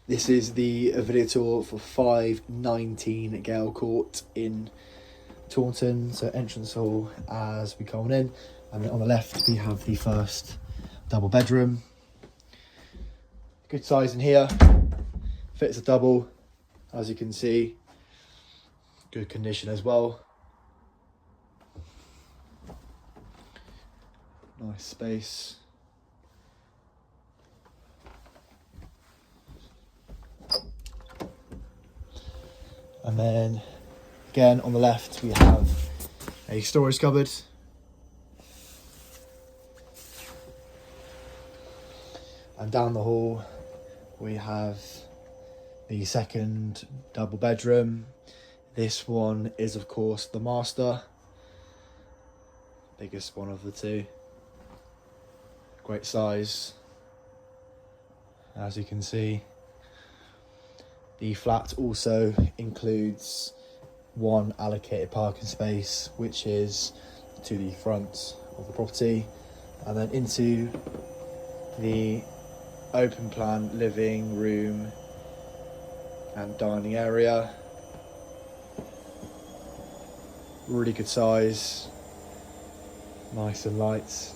This is the video tour for 519 Gale Court in Taunton. So entrance hall as we come in, and then on the left we have the first double bedroom. Good size in here, fits a double, as you can see. Good condition as well. Nice space. And then again on the left we have a storage cupboard. And down the hall we have the second double bedroom. This one is of course the master, biggest one of the two. Great size, as you can see. The flat also includes one allocated parking space, which is to the front of the property, and then into the open plan living room and dining area. Really good size, nice and light.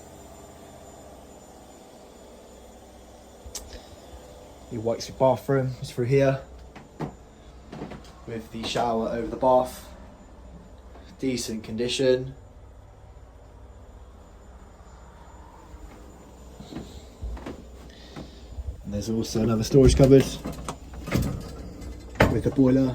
The white suite bathroom is through here, with the shower over the bath. Decent condition. And there's also another storage cupboard with a boiler.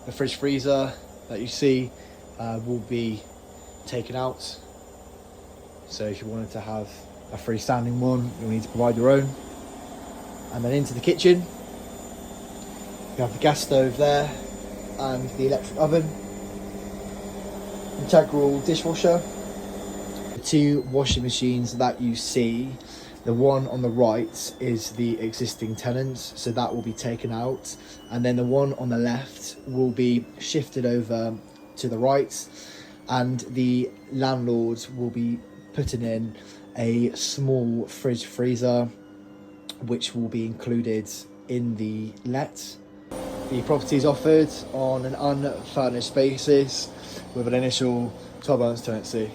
The fridge freezer that you see will be taken out. So if you wanted to have a freestanding one, you'll need to provide your own. And then into the kitchen, you have the gas stove there and the electric oven. Integral dishwasher. The two washing machines that you see, the one on the right is the existing tenant, so that will be taken out, and then the one on the left will be shifted over to the right, and the landlord will be putting in a small fridge freezer, which will be included in the let. The property is offered on an unfurnished basis with an initial 12 months tenancy.